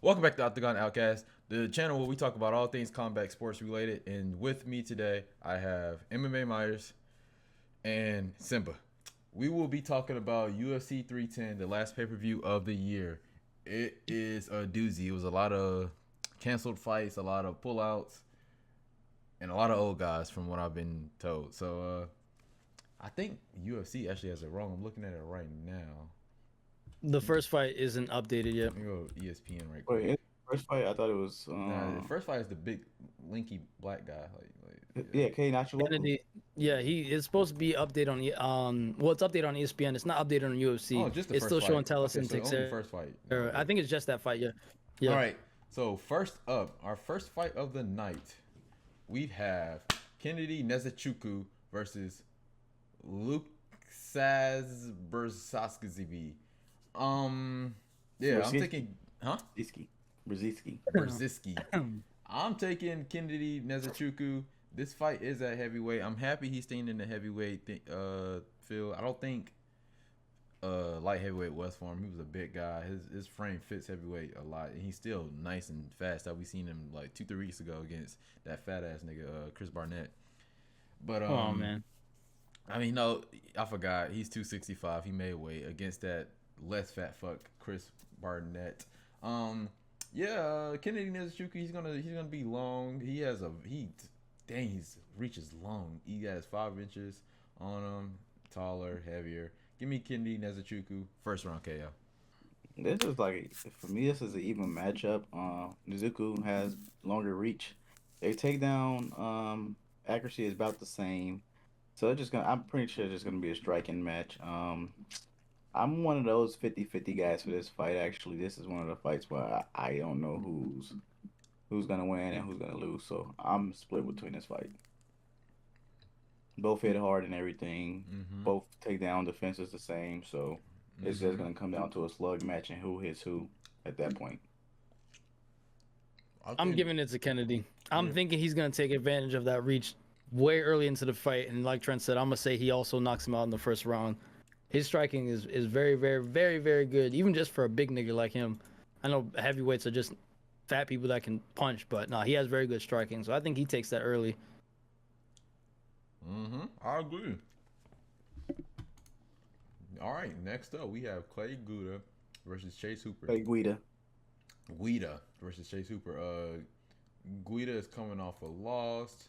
Welcome back to Octagon Outcast, the channel where we talk about all things combat sports related. And with me today, I have MMA Myers and Svmba. We will be talking about UFC 310, the last pay-per-view of the year. It is a doozy. It was a lot of canceled fights, a lot of pullouts, and a lot of old guys from what I've been told. So I think UFC actually has it wrong. I'm looking at it right now. The first fight isn't updated yet. Let me go ESPN right quick. Wait, in the first fight, I thought it was. Nah, the first fight is the big, linky black guy. Yeah, K Nacho. Kennedy, yeah, he is supposed to be updated on well, it's updated on ESPN. It's not updated on UFC. Oh, just the it's first still fight. showing Tellison Okay, so takes only the first fight. I think it's just that fight. Yeah. All right. So first up, our first fight of the night, we have Kennedy Nezuchuku versus Luksaz Brzezinski. Yeah, I'm taking, Brzezinski. I'm taking Kennedy Nezuchuku. This fight is at heavyweight. I'm happy he's staying in the heavyweight field. I don't think light heavyweight was for him. He was a big guy. His frame fits heavyweight a lot, and he's still nice and fast. That we seen him like 2-3 weeks ago against that fat ass nigga Chris Barnett. But oh man, I mean, no, I forgot. He's 265. He made weight against that less fat fuck Chris Barnett. Kennedy Nezuchuku, he's gonna be long. His reach is long. He has 5 inches on him, taller, heavier. Give me Kennedy Nezuchuku, first round KO. This is like, for me, this is an even matchup. Nezuko has longer reach. Their takedown accuracy is about the same. So I'm pretty sure it's just gonna be a striking match. I'm one of those 50-50 guys for this fight. Actually, this is one of the fights where I don't know who's gonna win and who's gonna lose. So I'm split between this fight. Both hit hard and everything. Mm-hmm. Both takedown defense is the same. So it's just gonna come down to a slug match and who hits who at that point. I'm giving it to Kennedy. I'm thinking he's gonna take advantage of that reach way early into the fight, and like Trent said, I'm gonna say he also knocks him out in the first round. His striking is very, very, very, very good, even just for a big nigga like him. I know heavyweights are just fat people that can punch, but no, he has very good striking, so I think he takes that early. I agree. All right, next up we have Clay Guida versus Chase Hooper. Hey, Guida versus Chase Hooper. Guida is coming off a loss.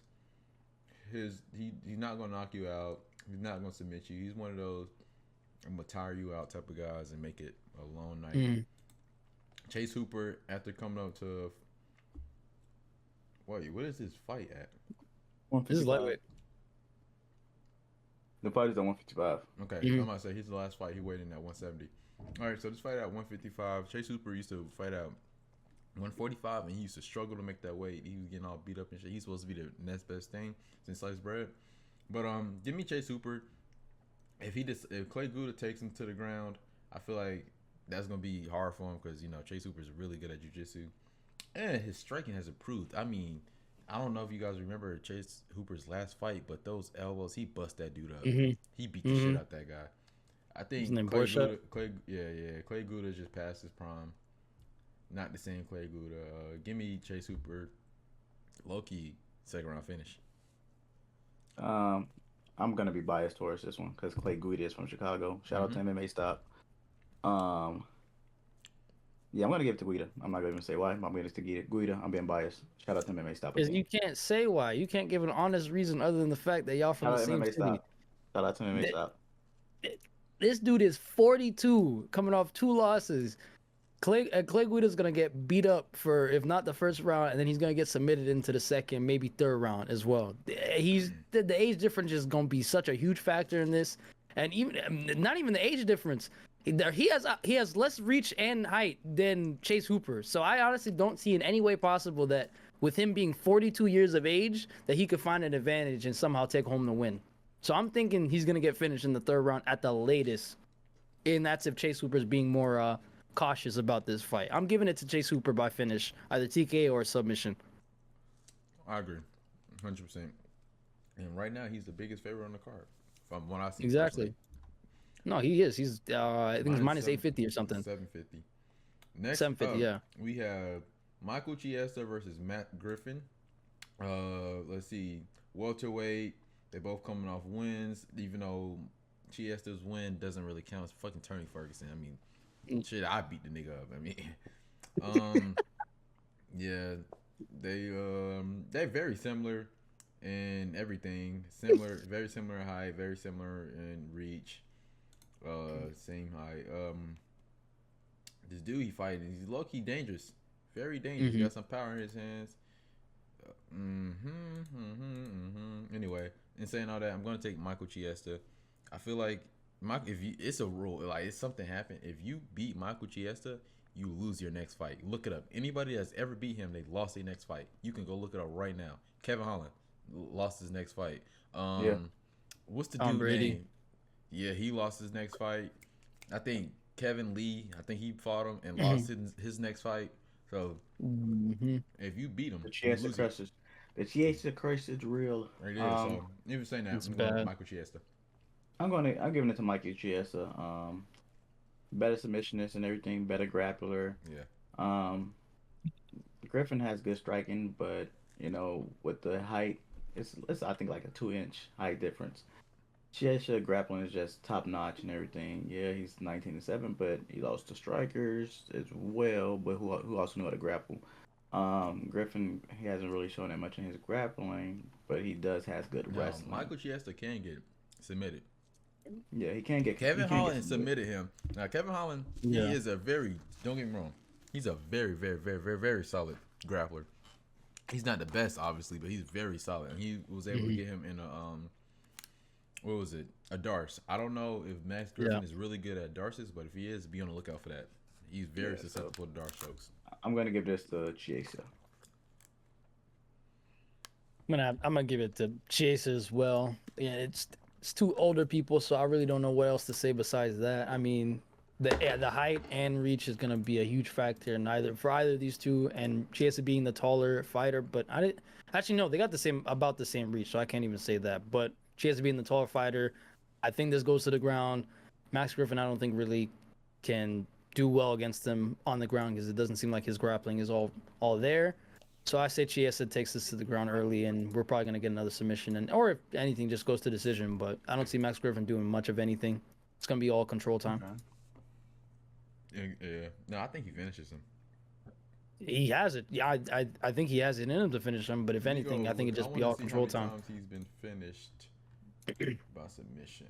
He's not gonna knock you out. He's not gonna submit you. He's one of those I'm gonna tire you out type of guys and make it a long night. Chase Hooper, after coming up to what is his fight at? This is lightweight. The fight is at 155. Okay, I'm gonna say he's the last fight he weighed in at 170. All right, so this fight at 155. Chase Hooper used to fight at 145, and he used to struggle to make that weight. He was getting all beat up and shit. He's supposed to be the next best thing since sliced bread. But give me Chase Hooper. If Clay Guida takes him to the ground, I feel like that's gonna be hard for him because Chase Hooper is really good at jiu-jitsu, and his striking has improved. I mean, I don't know if you guys remember Chase Hooper's last fight, but those elbows, he bust that dude up. He beat the shit out that guy. I think Clay Guida just passed his prime. Not the same Clay Guida. Give me Chase Hooper. Low-key second round finish. I'm gonna be biased towards this one because Clay Guida is from Chicago. Shout out to MMA Stop. Yeah, I'm gonna give it to Guida. I'm not gonna even say why. I'm gonna give it to Guida. I'm being biased. Shout out to MMA Stop. Because you can't say why. You can't give an honest reason other than the fact that y'all from the same city. Shout out to MMA Stop. This dude is 42, coming off 2 losses. Clay Guida's gonna get beat up for, if not the first round, and then he's gonna get submitted into the second, maybe third round as well. The age difference is gonna be such a huge factor in this, and even not even the age difference. He has less reach and height than Chase Hooper, so I honestly don't see in any way possible that with him being 42 years of age that he could find an advantage and somehow take home the win. So I'm thinking he's gonna get finished in the third round at the latest, and that's if Chase Hooper's being more cautious about this fight. I'm giving it to Chase Hooper by finish, either TKO or submission. I agree, 100%. And right now, he's the biggest favorite on the card from what I see. Exactly. No, he is. He's I think he's minus 850 or something. 750. Next 750, yeah. we have Michael Chiesa versus Matt Griffin. Let's see, welterweight. They both coming off wins, even though Chiesa's win doesn't really count. It's fucking Tony Ferguson. I mean, shit, I beat the nigga up. I mean, yeah, they're very similar in everything. Similar, very similar height, very similar in reach. Same height. This dude he fighting, he's low key dangerous, very dangerous. He got some power in his hands. Anyway, in saying all that, I'm gonna take Michael Chiesa. I feel like it's a rule, like if something happened, if you beat Michael Chiesa, you lose your next fight. Look it up. Anybody that's ever beat him, they lost their next fight. You can go look it up right now. Kevin Holland lost his next fight. What's the dude name? Yeah, he lost his next fight. I think Kevin Lee. I think he fought him and lost his next fight. So if you beat him, the Chiesa curse is real. Right there. So even saying that, I'm going with Michael Chiesa. I'm giving it to Michael Chiesa. Better submissionist and everything, better grappler. Yeah. Griffin has good striking, but you know, with the height, it's I think like a 2-inch height difference. Chiesa grappling is just top notch and everything. Yeah, he's 19-7, but he lost to strikers as well. But who also know how to grapple? Griffin, he hasn't really shown that much in his grappling, but he has good wrestling. Michael Chiesa can get submitted. Yeah, he can get. Kevin Holland submitted him. Now Kevin Holland, he is a very, don't get me wrong, he's a very, very, very, very, very solid grappler. He's not the best, obviously, but he's very solid. And he was able to get him in what was it? A Darce. I don't know if Max Griffin is really good at Darces, but if he is, be on the lookout for that. He's very susceptible to Darce strokes. I'm gonna give this to Chiesa. I'm gonna give it to Chiesa as well. Yeah, it's two older people, so I really don't know what else to say besides that. I mean, the height and reach is gonna be a huge factor in for either of these two, and Chiesa being the taller fighter. But I didn't actually no, they got about the same reach, so I can't even say that. But Chiesa being the taller fighter, I think this goes to the ground. Max Griffin, I don't think really can do well against him on the ground because it doesn't seem like his grappling is all there. So I say Chiesa takes this to the ground early, and we're probably gonna get another submission, or if anything, just goes to decision. But I don't see Max Griffin doing much of anything. It's gonna be all control time. Okay. Yeah. No, I think he finishes him. He has it. Yeah, I think he has it in him to finish him. But if anything, I think it'd just be all control time. He's been finished by submission.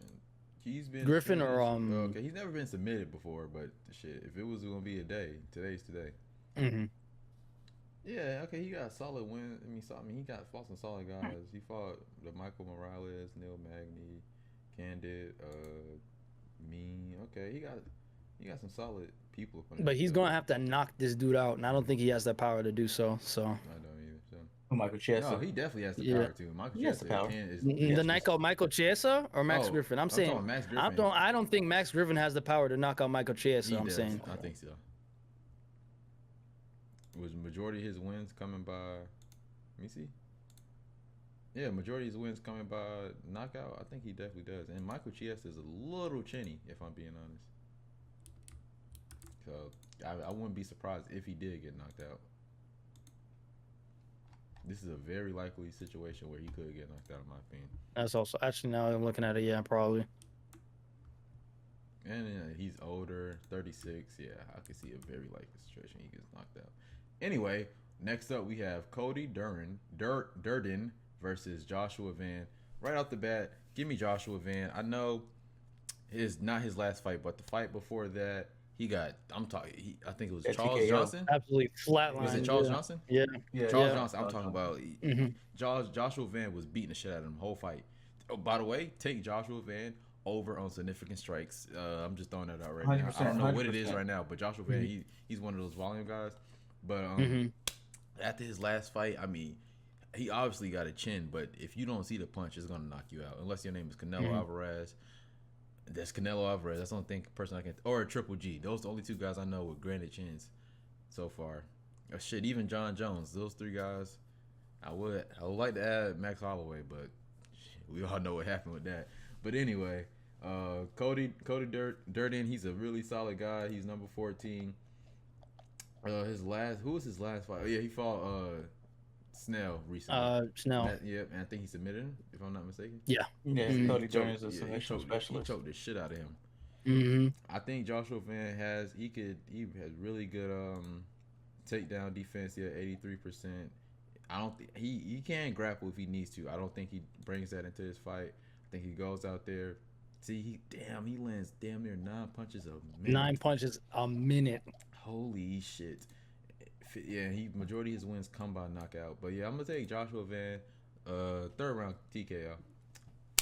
He's been Griffin finished. or he's never been submitted before, but shit, if it was gonna be a day, today's today. Yeah, okay, he got solid wins. I mean, he fought some solid guys. He fought the Michael Morales, Neil Magny, Candid, me. Okay, he got some solid people. But he's gonna have to knock this dude out, and I don't think he has the power to do so. So I don't either. So. Michael Chiesa. No, he definitely has the power to. Michael Chiesa the knockout Michael Chiesa or Max Griffin. I'm saying Max Griffin. I don't think Max Griffin has the power to knock out Michael Chiesa. I'm saying. I think so. Was majority of his wins coming by? Let me see. Yeah, majority of his wins coming by knockout. I think he definitely does. And Michael Chiesa is a little chinny, if I'm being honest. So I wouldn't be surprised if he did get knocked out. This is a very likely situation where he could get knocked out, in my opinion. That's also actually now I'm looking at it. Yeah, probably. And he's older, 36. Yeah, I could see a very likely situation he gets knocked out. Anyway, next up we have Cody Durden versus Joshua Van. Right off the bat, give me Joshua Van. I know it's not his last fight, but the fight before that, I think it was Charles TKO. Johnson. Absolutely flatline. Was it Charles Johnson? Yeah. Charles Johnson. I'm talking about. Joshua Van was beating the shit out of him the whole fight. Oh, by the way, take Joshua Van over on significant strikes. I'm just throwing that out right now. I don't know what it is right now, but Joshua Van, he's one of those volume guys. But after his last fight, I mean, he obviously got a chin, but if you don't see the punch, it's gonna knock you out. Unless your name is Canelo Alvarez. That's Canelo Alvarez. That's the only person I can, or a Triple G. Those are the only two guys I know with granted chins so far. Oh, shit, even John Jones. Those three guys. I would like to add Max Holloway, but shit, we all know what happened with that. But anyway, Cody Durden, he's a really solid guy. He's number 14. Who was his last fight? Oh, yeah, he fought Snell recently. Snell. And I think he submitted him, if I'm not mistaken. Yeah. Yeah, Mhm. Cody Durden is a submission He specialist. choked the shit out of him. Mm-hmm. I think Joshua Van has really good takedown defense. Yeah, 83%. I don't think he can grapple if he needs to. I don't think he brings that into his fight. I think he goes out there. See, he lands damn near 9 punches a minute. 9 punches a minute. Holy shit. Yeah, majority of his wins come by knockout. But yeah, I'm gonna take Joshua Van, third round TKO.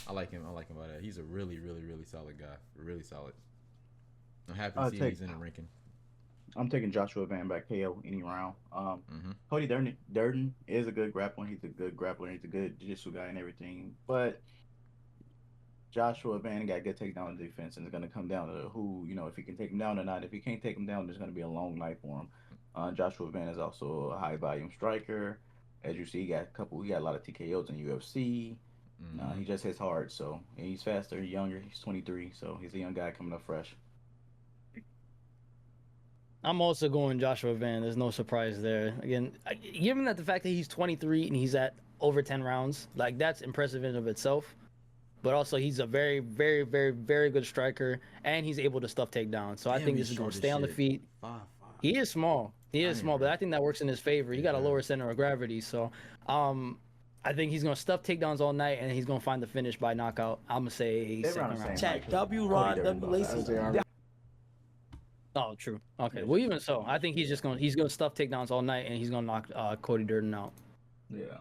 I like him by that. He's a really, really, really solid guy. Really solid. I'm happy to see he's in the ranking. I'm taking Joshua Van back KO any round. Mm-hmm. Cody Durden is a good grappler. He's a good grappler. He's a good jiu-jitsu guy and everything. But Joshua Van got good takedown defense, and it's going to come down to who, if he can take him down or not. If he can't take him down, there's going to be a long night for him. Joshua Van is also a high volume striker. As you see, he got a lot of TKOs in UFC. Mm-hmm. He just hits hard, so he's faster, younger. He's 23, so he's a young guy coming up fresh. I'm also going Joshua Van. There's no surprise there. Again, given that the fact that he's 23 and he's at over 10 rounds, like that's impressive in and of itself. But also, he's a very, very, very, very good striker, and he's able to stuff takedowns. So I think this is going to stay on the feet. 5'5". He is small. But I think that works in his favor. He got a lower center of gravity, so I think he's gonna stuff takedowns all night, and he's gonna find the finish by knockout. I'm gonna say second round. Check W Rod W Lacy. Oh, true. Okay. Well, even so, I think he's gonna stuff takedowns all night, and he's gonna knock Cody Durden out. Yeah.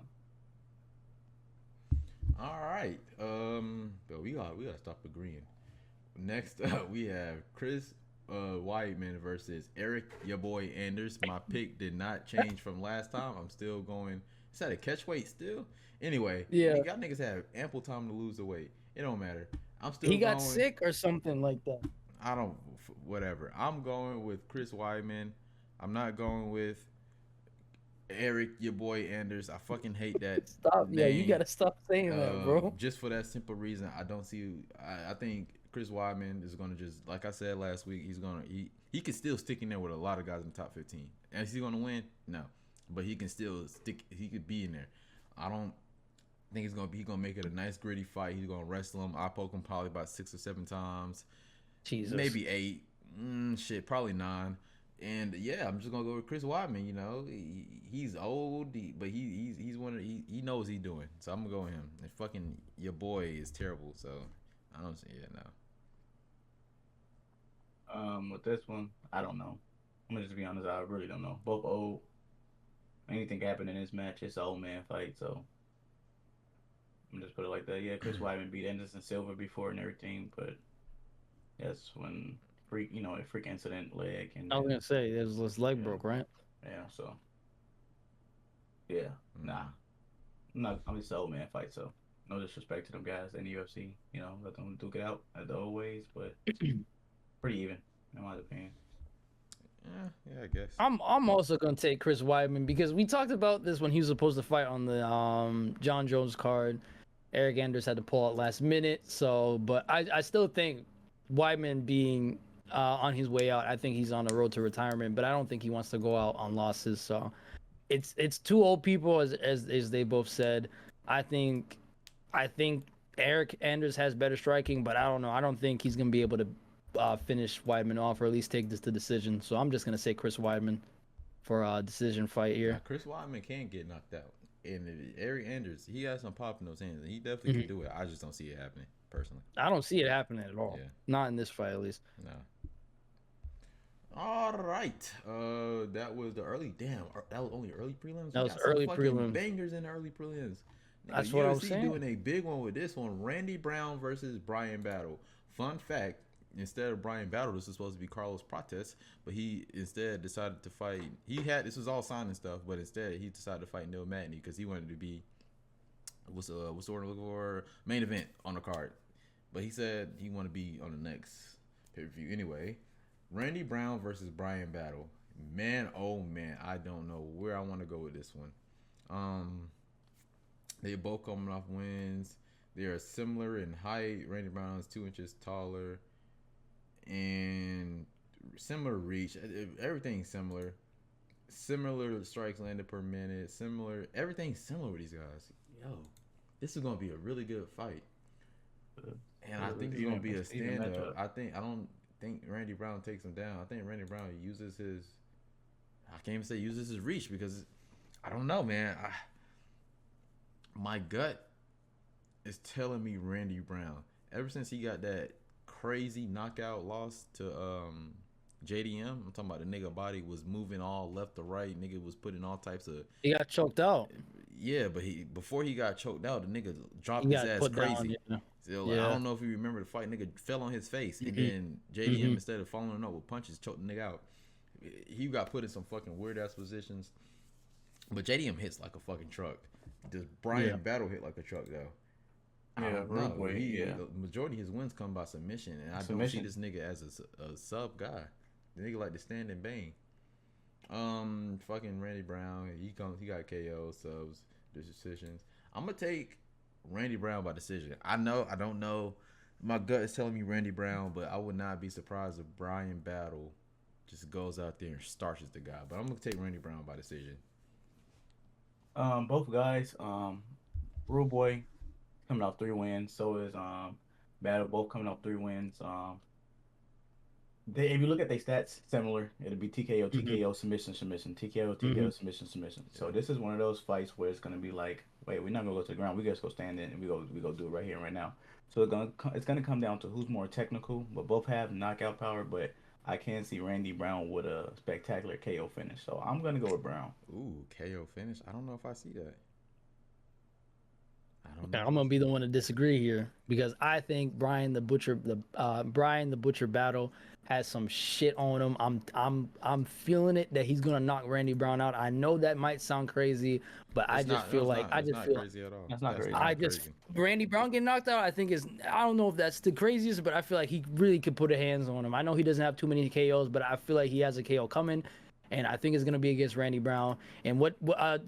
All right. But we gotta stop agreeing. Next up, we have Chris Weidman versus Eric, your boy Anders. My pick did not change from last time. I'm still going. Is that a catch weight still? Anyway, yeah. Y'all niggas have ample time to lose the weight. It don't matter. I'm still. He got sick or something like that. I don't. Whatever. I'm going with Chris Weidman. I'm not going with Eric, your boy Anders. I fucking hate that. Stop. name. Yeah, you gotta stop saying that, bro. Just for that simple reason, I don't see. I think Chris Weidman is gonna just, like I said last week, he can still stick in there with a lot of guys in the top 15. And is he gonna win? No, but he can still stick. He could be in there. I don't think he's gonna make it a nice gritty fight. He's gonna wrestle him. I poke him probably about 6 or 7 times. Jesus. Maybe 8. Probably 9. And yeah, I'm just gonna go with Chris Weidman. He's old, but he's one of he knows he's doing. So I'm gonna go with him. And fucking your boy is terrible. So I don't see it now. With this one, I don't know. I'm gonna just be honest. I really don't know. Both old. Anything can happen in this match. It's an old man fight, so I'm just put it like that. Yeah, Chris Weidman beat Anderson Silva before and everything, but that's when a freak incident leg. And I was gonna say his leg broke, right? Yeah, so yeah, nah. I'm just an old man fight, so no disrespect to them guys in the UFC. Let them duke it out at the old ways, but pretty even in my opinion. Yeah, I guess. I'm also gonna take Chris Weidman because we talked about this when he was supposed to fight on the John Jones card. Eric Anders had to pull out last minute, but I still think Weidman being on his way out, I think he's on the road to retirement, but I don't think he wants to go out on losses. So it's two old people as they both said. I think Eric Anders has better striking, but I don't know. I don't think he's gonna be able to finish Weidman off, or at least take this to decision. So I'm just gonna say Chris Weidman for a decision fight here. Yeah, Chris Weidman can get knocked out, and Eric Anders, he has some pop in those hands, and he definitely can do it. I just don't see it happening personally. I don't see it happening at all. Yeah. Not in this fight, at least. No. All right. That was the early. Damn, that was only early prelims. That was early prelims. Bangers in the early prelims. That's what I was saying. Doing a big one with this one. Randy Brown versus Brian Battle. Fun fact: instead of Brian Battle, this was supposed to be Carlos Prates, but he instead decided to fight. This was all signed and stuff, but instead he decided to fight Neil Magny because he wanted to be what's the word looking for, main event on the card. But he said he wanted to be on the next pay-per-view. Anyway, Randy Brown versus Brian Battle. Man, oh man, I don't know where I want to go with this one. They both coming off wins. They are similar in height. Randy Brown is 2 inches taller, and similar reach. Everything's similar. similar strikes landed per minute, similar everything's similar with these guys. Yo, this is gonna be a really good fight, and I think it's gonna be a stand up. I don't think Randy Brown takes him down. I think Randy Brown uses his. I can't even say uses his reach because I don't know, man. My gut is telling me Randy Brown. Ever since he got that crazy knockout loss to JDM, I'm talking about the nigga body was moving all left to right. Nigga was putting all types of. He got choked out. Yeah, but before he got choked out, the nigga dropped his ass crazy. Down, so, like, I don't know if you remember the fight. Nigga fell on his face, and then JDM instead of following him up with punches, choked the nigga out. He got put in some fucking weird ass positions, but JDM hits like a fucking truck. Does Brian Battle hit like a truck though? I don't know. The majority of his wins come by submission, and I don't see this nigga as a sub guy. The nigga like to stand and bang. Fucking Randy Brown. He got KO subs, decisions. I'm gonna take Randy Brown by decision. I don't know. My gut is telling me Randy Brown, but I would not be surprised if Brian Battle just goes out there and starches the guy. But I'm gonna take Randy Brown by decision. Both guys, Rude Boy coming off 3 wins. So is Battle, both coming off 3 wins. If you look at their stats, similar. It'll be TKO, TKO, submission, TKO, TKO, submission. So this is one of those fights where it's gonna be like, wait, we're not gonna go to the ground. We just go stand in and we go do it right here and right now. So it's gonna come down to who's more technical, but both have knockout power. But I can see Randy Brown with a spectacular KO finish. So I'm gonna go with Brown. Ooh, KO finish. I don't know if I see that. I'm gonna be the one to disagree here because I think Brian the Butcher Battle has some shit on him. I'm feeling it that he's gonna knock Randy Brown out. I know that might sound crazy, but I just feel like crazy at all. That's not crazy. Randy Brown getting knocked out, I think I don't know if that's the craziest, but I feel like he really could put a hands on him. I know he doesn't have too many KOs, but I feel like he has a KO coming. And I think it's going to be against Randy Brown. And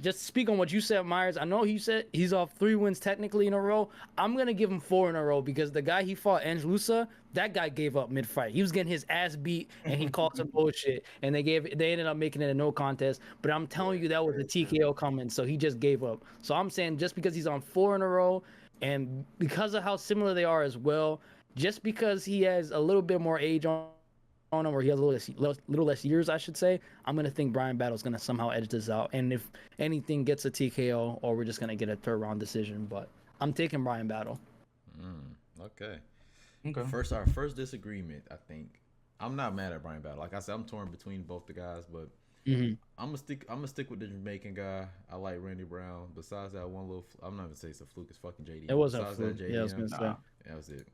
just speak on what you said, Myers. I know he said he's off 3 wins technically in a row. I'm going to give him 4 in a row because the guy he fought, Angelusa, that guy gave up mid-fight. He was getting his ass beat, and he called some bullshit. And they ended up making it a no contest. But I'm telling you, that was a TKO coming, so he just gave up. So I'm saying just because he's on 4 in a row, and because of how similar they are as well, just because he has a little bit more age on him, or he has a little less years, I should say, I'm going to think Brian Battle's going to somehow edge this out. And if anything gets a TKO, or we're just going to get a 3rd round decision. But I'm taking Brian Battle. Okay. Our first disagreement, I think. I'm not mad at Brian Battle. Like I said, I'm torn between both the guys, but I'm gonna stick with the Jamaican guy. I like Randy Brown. Besides that one little, I'm not gonna say it's a fluke. It's fucking JD. It wasn't a fluke. Yeah, I was gonna say. That was it.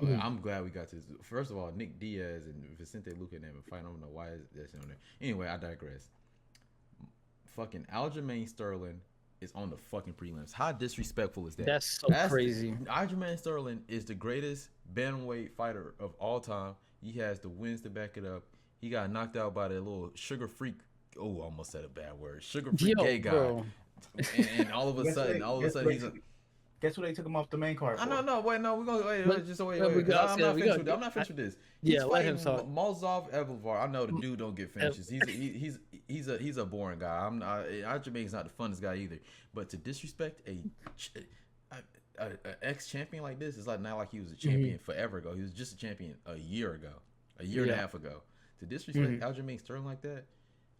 I'm glad we got to this. First of all, Nick Diaz and Vicente Luque never fight. I don't know why that's on there. Anyway, I digress. Fucking Aljamain Sterling is on the fucking prelims. How disrespectful is that? That's crazy. Aljamain Sterling is the greatest bantamweight fighter of all time. He has the wins to back it up. He got knocked out by that little sugar freak. Oh, I almost said a bad word. Sugar freak gay guy. And all of a sudden, he's a. Guess what? They took him off the main card. No. Wait. We're gonna wait. I'm not finished with this. He's fighting Molzov Evlovar. I know the dude don't get finishes. He's a boring guy. Aljamain's not the funnest guy either. But to disrespect a ex-champion like this is like not like he was a champion forever ago. He was just a champion a year and a half ago. To disrespect Aljamain Sterling like that,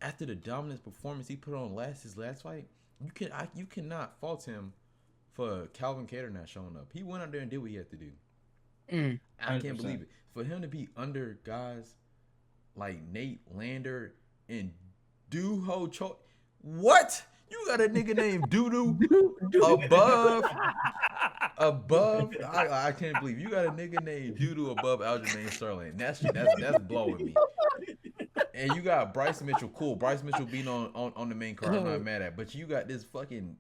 after the dominant performance he put on his last fight, you cannot fault him for Calvin Kattar not showing up. He went out there and did what he had to do. I can't believe it. For him to be under guys like Nate Lander and Duho Cho. What? You got a nigga named Doodoo above. I can't believe you got a nigga named Doodoo above Aljamain Sterling. That's blowing me. And you got Bryce Mitchell. Cool. Bryce Mitchell being on the main card. I'm not mad at. But you got this fucking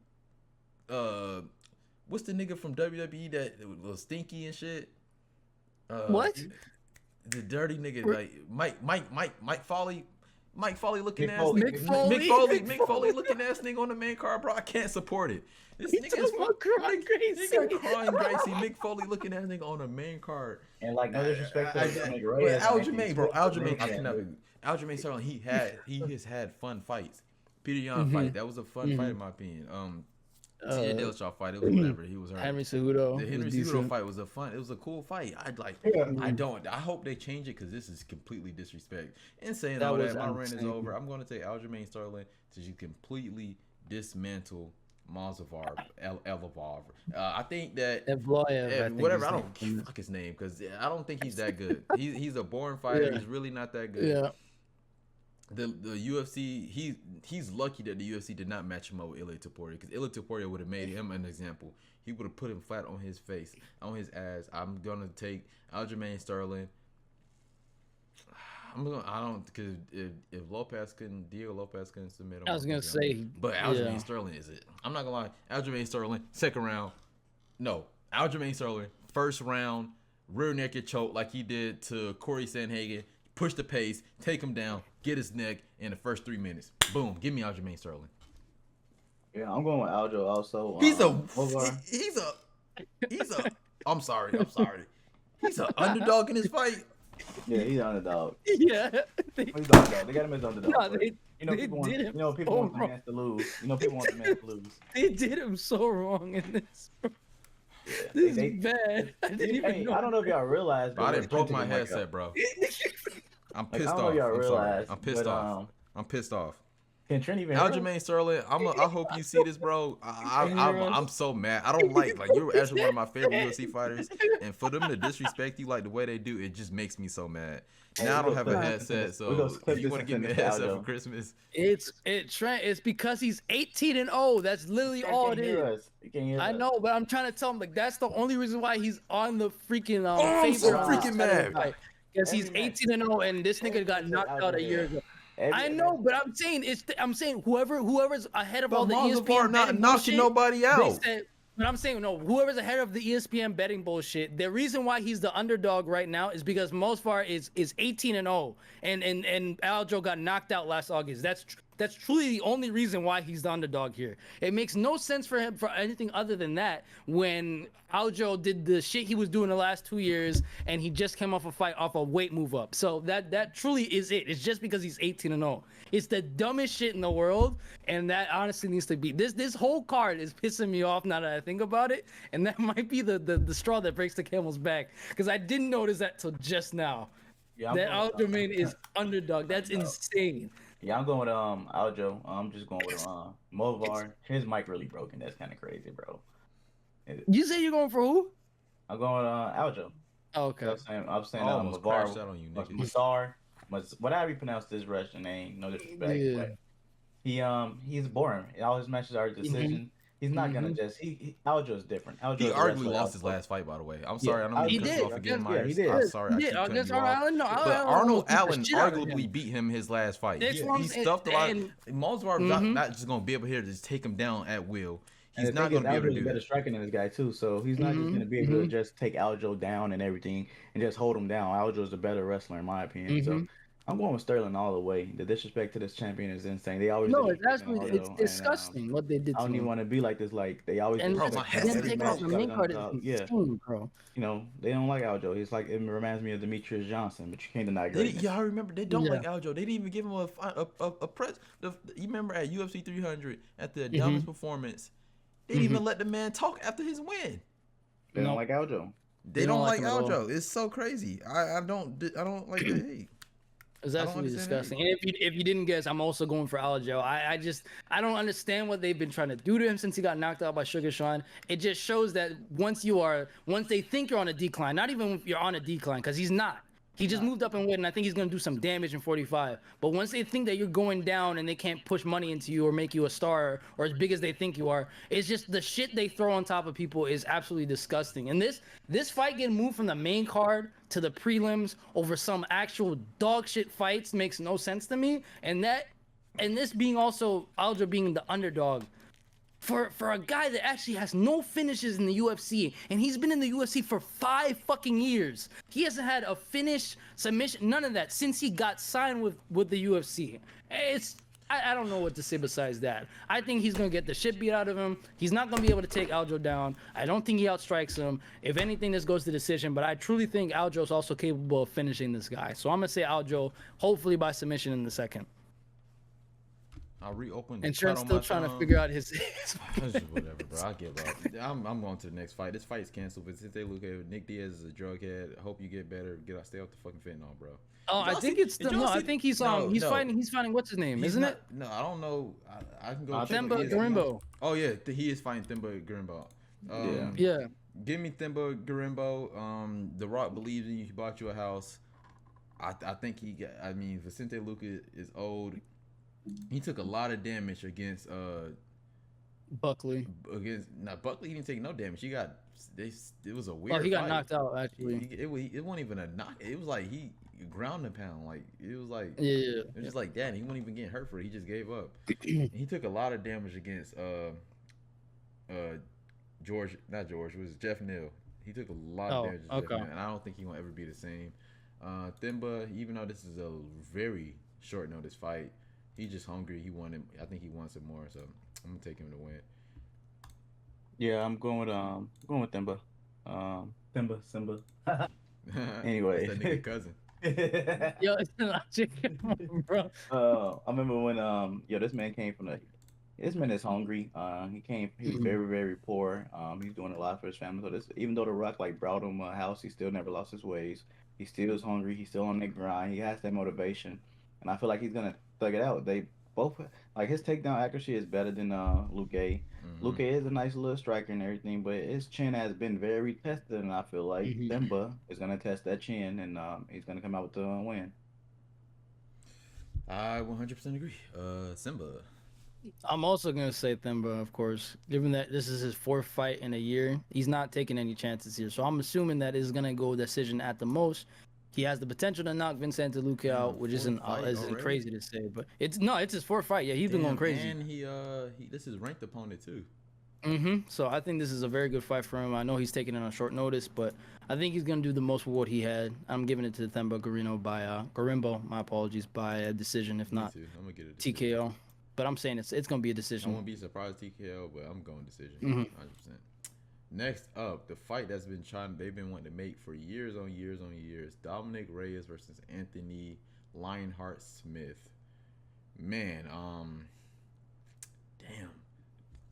what's the nigga from WWE that was stinky and shit? What? The dirty nigga, like Mike Foley. Mike Foley looking Mick ass Foley. nigga. Mick Foley looking ass nigga on the main card, bro. I can't support it. This nigga is crying Gracie. Nigga crying Gracie. Mick Foley looking ass nigga on the main card. And like no disrespect to Aljamain, bro. Aljamain, I cannot. Aljamain Sterling, he has had fun fights. Peter Yan fight, that was a fun fight in my opinion. TJ Dillashaw fight, it was whatever. He was hurt. Henry Cejudo. The Henry Cejudo fight was it was a cool fight. I hope they change it because this is completely disrespect. And saying all that, my rant is over. I'm going to take Aljamain Sterling to just completely dismantle Mazavar, Elevar. I think that whatever. I don't fuck his name because I don't think he's that good. He's a boring fighter. Yeah. He's really not that good. Yeah. The UFC, he's lucky that the UFC did not match him up with Ilia Topuria because Ilia Topuria would have made him an example. He would have put him flat on his face, on his ass. I'm gonna take Aljamain Sterling. Because if Diego Lopez couldn't submit him. I was gonna say, but Aljamain Sterling is it. I'm not gonna lie, Aljamain Sterling, second round. No, Aljamain Sterling, first round, rear naked choke like he did to Corey Sandhagen. Push the pace, take him down, get his neck in the first 3 minutes. Boom, give me Aljamain Sterling. Yeah, I'm going with Aljo also. He's I'm sorry. He's an underdog in his fight. Yeah, he's an underdog. Yeah. He's an underdog. They got him as underdog. No, people want the man to lose. People want the man to lose. They did him so wrong in this. Yeah, this is bad. I don't know if y'all realize. Bro, I didn't broke my headset, bro. I'm pissed off. I don't know if y'all realize. I'm pissed off. I'm pissed off. Can Trent even Aljamain Sterling, I hope you see this, bro. I'm so mad. I don't like you're actually one of my favorite UFC fighters, and for them to disrespect you like the way they do, it just makes me so mad. Now I don't have a headset, so if you want to give me a headset for Christmas, Trent. It's because he's 18-0. That's literally all it is. I know, but I'm trying to tell him like that's the only reason why he's on the freaking. I'm so freaking mad. Because he's 18-0, and this nigga got knocked out a year ago. I know, but I'm saying whoever's ahead of all the ESPN not knocking nobody out. But I'm saying no, whoever's ahead of the ESPN betting bullshit. The reason why he's the underdog right now is because Mosvar is 18-0, and Aljo got knocked out last August. That's truly the only reason why he's the underdog here. It makes no sense for him for anything other than that when Aljo did the shit he was doing the last 2 years and he just came off a weight move up. So that truly is it. It's just because he's 18-0. It's the dumbest shit in the world, and that honestly needs to be. This whole card is pissing me off now that I think about it, and that might be the straw that breaks the camel's back because I didn't notice that till just now. Yeah, that Aljamain is underdog. That's insane. Yeah, I'm going with Aljo. I'm just going with Movar. His mic really broken. That's kind of crazy, bro. You say you're going for who? I'm going with Aljo. Oh, okay. I'm saying Mavar. Mazar. Whatever you pronounce this Russian name, no disrespect. Yeah. But he's boring. All his matches are a decision. Mm-hmm. He's not gonna just. Aljo is different. He arguably lost his last fight, by the way. I'm sorry, I don't mean to cut you off again, Myers. He did. I'm sorry, I keep cutting you off. But Arnold Allen arguably beat him his last fight. He stuffed a lot. Mosvar not just gonna be able to just take him down at will. He's not gonna be able to do that. Better striking than this guy too, so he's not just gonna be able to just take Aljo down and everything and just hold him down. Aljo's the better wrestler in my opinion. So I'm going with Sterling all the way. The disrespect to this champion is insane. They always it's disgusting what they did. I don't even want to be like this. Like they always take off the main card. Bro. You know they don't like Aljo. He's like it reminds me of Demetrius Johnson, but you can't deny greatness. Y'all remember they don't like Aljo. They didn't even give him a press. You remember at UFC 300 at the Dallas performance, they didn't even let the man talk after his win. They don't like Aljo. They don't like Aljo. It's so crazy. I don't like the hate. It's absolutely disgusting. And if you didn't guess, I'm also going for Aljo. I don't understand what they've been trying to do to him since he got knocked out by Sugar Sean. It just shows that once they think you're on a decline, not even if you're on a decline, because he's not. He just moved up in weight, and I think he's going to do some damage in 45. But once they think that you're going down and they can't push money into you or make you a star or as big as they think you are, it's just the shit they throw on top of people is absolutely disgusting. And this fight getting moved from the main card to the prelims over some actual dog shit fights makes no sense to me. And this being also Aljo being the underdog, for a guy that actually has no finishes in the UFC, and he's been in the UFC for 5 fucking years. He hasn't had a finish, submission, none of that since he got signed with the UFC. I don't know what to say besides that. I think he's going to get the shit beat out of him. He's not going to be able to take Aljo down. I don't think he outstrikes him. If anything, this goes to decision, but I truly think Aljo's also capable of finishing this guy. So I'm going to say Aljo, hopefully by submission in the second. I'll reopen. And Trent's still trying to figure out his whatever, bro. I give up. I'm going to the next fight. This fight's canceled. Vicente Luque, Nick Diaz is a drug head. I hope you get better. Stay off the fucking fentanyl, bro. Oh, I think it's still no. I think he's fighting. He's fighting. What's his name? Isn't it? No, I don't know. I can go. Themba Gorimbo. Oh yeah, he is fighting Themba Gorimbo. Yeah. Give me Themba Gorimbo. The Rock believes in you. He bought you a house. I think he got. I mean, Vicente Luque is old. He took a lot of damage against Buckley. Buckley. He didn't take no damage. It was a weird. Oh, he got fight. Knocked out actually. It wasn't even a knock. It was like he ground and pound. Like it was like It was just like that. And he wasn't even getting hurt for it. He just gave up. He took a lot of damage against George. Not George. It was Jeff Neal. He took a lot of damage. Okay. And I don't think he gonna ever be the same. Themba, even though this is a very short notice fight. He's just hungry. I think he wants it more. So I'm gonna take him to win. Yeah, I'm going with Themba. Svmba. Anyway, that's that nigga cousin. Yo, it's not chicken, bro. I remember when this man came from this man is hungry. He was very, very poor. He's doing a lot for his family. So even though The Rock brought him a house, he still never lost his ways. He still is hungry. He's still on that grind. He has that motivation, and I feel like he's gonna thug it out. They both his takedown accuracy is better than Luque. Mm-hmm. Luque is a nice little striker and everything, but his chin has been very tested, and I feel like Themba is gonna test that chin, and he's gonna come out with the win. I 100% agree. Svmba. I'm also gonna say Themba, of course. Given that this is his 4th fight in a year, he's not taking any chances here. So I'm assuming that it's gonna go decision at the most. He has the potential to knock Vicente Luque out, which isn't crazy to say, but it's his 4th fight. Yeah, he's been going crazy. And he this is ranked opponent too. So I think this is a very good fight for him. I know he's taking it on short notice, but I think he's gonna do the most with what he had. I'm giving it to Themba Gorimbo. My apologies, by a decision, if not I'm gonna get a decision. TKO. But I'm saying it's gonna be a decision. I won't be surprised TKO, but I'm going decision. 100%. Next up, the fight they've been wanting to make for years on years. Dominic Reyes versus Anthony Lionheart Smith. Man, damn,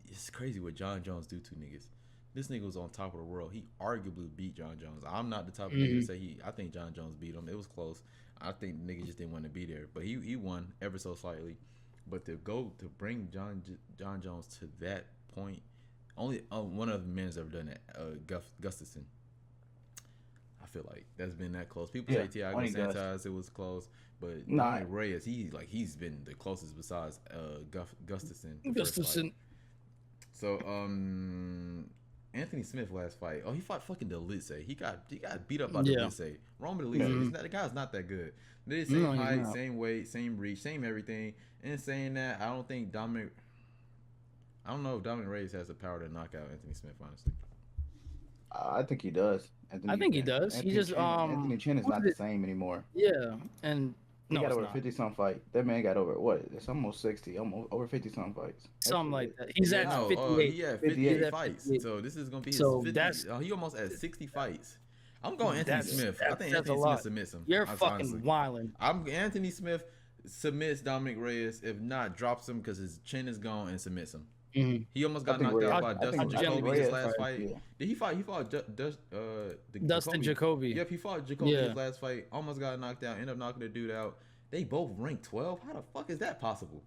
it's crazy what John Jones do to niggas. This nigga was on top of the world. He arguably beat John Jones. I'm not the type of nigga to say I think John Jones beat him. It was close. I think the nigga just didn't want to be there, but he won ever so slightly. But to bring John Jones to that point. Only one of the men's ever done that, Gustafson. I feel like that's been that close. People say Thiago Santos, it was close, but Dominic Reyes, he's been the closest besides Gustafson. So Anthony Smith last fight. Oh, he fought fucking Delise. He got beat up by Delise. Roman Delise. The guy's not that good. They're the same height, same weight, same reach, same everything. And saying that, I don't know if Dominic Reyes has the power to knock out Anthony Smith, honestly. I think he does. I think he does. Anthony Chin is not the same anymore. Yeah, and he got over 50-some fight. That man got over it's almost 60, almost over 50-some fights. Something like that. He's at 58. He had 58 fights. So this is gonna be his 50. He almost at 60 fights. I'm going Anthony Smith. I think Anthony Smith submits him. You're fucking wilding. I'm Anthony Smith submits Dominic Reyes. If not, drops him because his chin is gone and submits him. He almost got knocked out by Dustin Jacoby his last fight. Yeah. Did he fight? He fought Dustin Jacoby. Yep, he fought Jacoby his last fight. Almost got knocked out. Ended up knocking the dude out. They both ranked 12. How the fuck is that possible?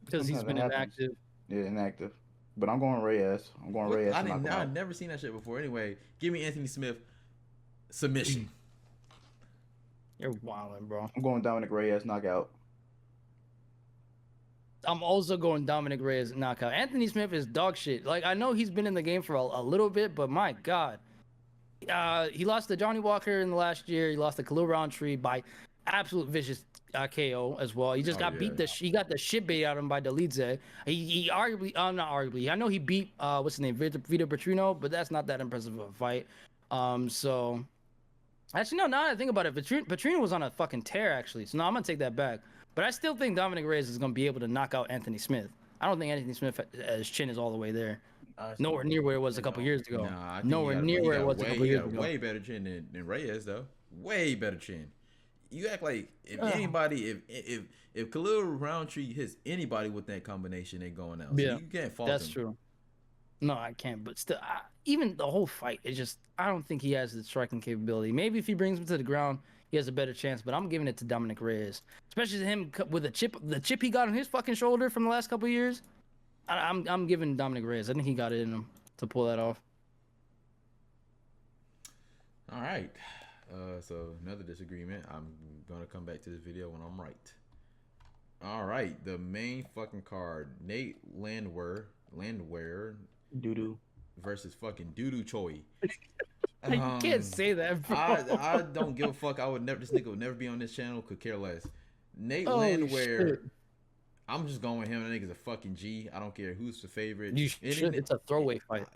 Because he's been inactive. Yeah, inactive. But I'm going Reyes. Reyes. I've never seen that shit before. Anyway, give me Anthony Smith submission. You're wilding, bro. I'm going Dominic Reyes knockout. I'm also going Dominic Reyes knockout. Anthony Smith is dog shit. I know he's been in the game for a little bit, but my God. He lost to Johnny Walker in the last year. He lost to Khalil Roundtree by absolute vicious KO as well. He just got beat. He got the shit beat out of him by Delize. He arguably, not arguably. I know he beat what's his name, Vito Petrino, but that's not that impressive of a fight. So actually, no. Now that I think about it, Petrino was on a fucking tear actually. So no, I'm gonna take that back. But I still think Dominic Reyes is gonna be able to knock out Anthony Smith. I don't think Anthony Smith, his chin is all the way there. Nowhere near where it was a couple years ago. Nah, nowhere near where it was a couple years ago. Way better chin than Reyes though. Way better chin. You act like if anybody, if Khalil Roundtree hits anybody with that combination, they're going out. So you can't fault him. That's true. No, I can't. But still, even the whole fight, it's just I don't think he has the striking capability. Maybe if he brings him to the ground, he has a better chance. But I'm giving it to Dominic Reyes, especially him with the chip he got on his fucking shoulder from the last couple of years. I'm giving Dominic Reyes. I think he got it in him to pull that off. All right. So another disagreement. I'm gonna come back to this video when I'm right. All right, the main fucking card: Nate Landwehr Doodoo versus fucking Doodoo Choi. I can't say that, bro. I don't give a fuck. This nigga would never be on this channel. Could care less. Nate Landwehr. Shit. I'm just going with him. That nigga's a fucking G. I don't care who's the favorite. You should. It's a throwaway fight.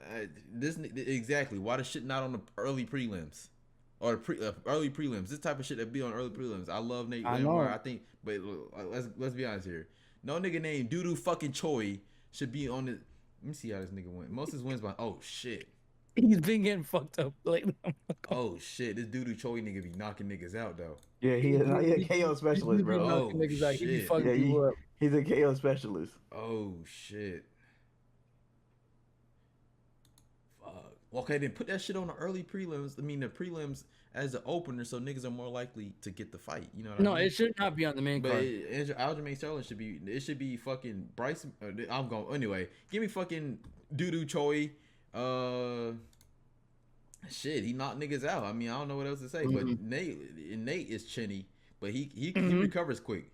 Exactly. Why the shit not on the early prelims? Or early prelims. This type of shit that be on early prelims. I love Nate Landwehr. I think, but let's be honest here. No nigga named Doodoo fucking Choi should be on the. Let me see how this nigga went. Most of his wins by. Oh shit. He's been getting fucked up lately. Oh shit. This Doodoo Choi nigga be knocking niggas out though. Yeah, he is a KO specialist, bro. Oh shit. He's a KO specialist. Oh shit. Okay, then put that shit on the early prelims. I mean, the prelims as the opener, so niggas are more likely to get the fight. You know what I mean? No, it should not be on the main card. But Aljamain Sterling should be. It should be fucking Bryce. I'm going anyway. Give me fucking Doodoo Choi. Shit, he knocked niggas out. I mean, I don't know what else to say. But Nate is chinny, but he recovers quick.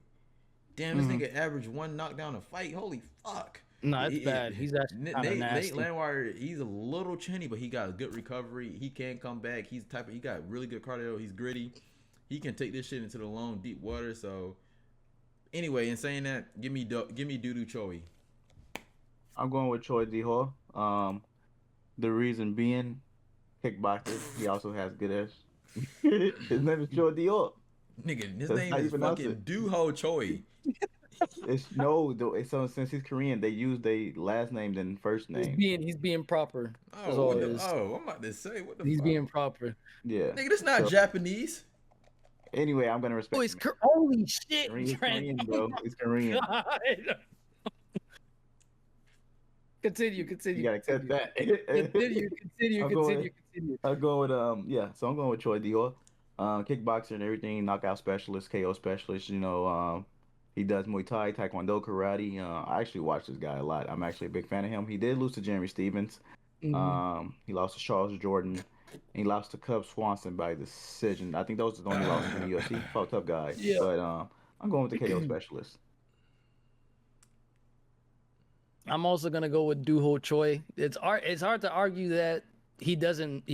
Damn, this nigga averaged one knockdown a fight. Holy fuck. No, it's bad. He's actually nasty. Nate Landwehr, he's a little chinny, but he got a good recovery. He can come back. He got really good cardio. He's gritty. He can take this shit into the long, deep water. So, anyway, in saying that, give me Doodoo Choi. I'm going with Choi D-Ho. The reason being, kickboxer. He also has good ass. His name is Choi D-Ho. Nigga, his name is fucking Doo-Ho Choi. So since he's Korean, they use their last name than first name. He's being proper. I'm about to say what the he's fuck? being proper. Yeah. Nigga, that's not Japanese. Anyway, I'm gonna respect. Holy shit, Korean, bro. He's Korean. Continue. You gotta accept that. Continue. I'll go with So I'm going with Choi D-Ho. Kickboxer and everything, knockout specialist, KO specialist. You know, he does Muay Thai, Taekwondo, karate. I actually watch this guy a lot. I'm actually a big fan of him. He did lose to Jeremy Stevens. He lost to Charles Jordan. And he lost to Cub Swanson by decision. I think those are the only losses in the UFC. Fucked up guy. Yeah. But I'm going with the KO specialist. I'm also gonna go with Doo-Ho Choi. It's hard to argue that he doesn't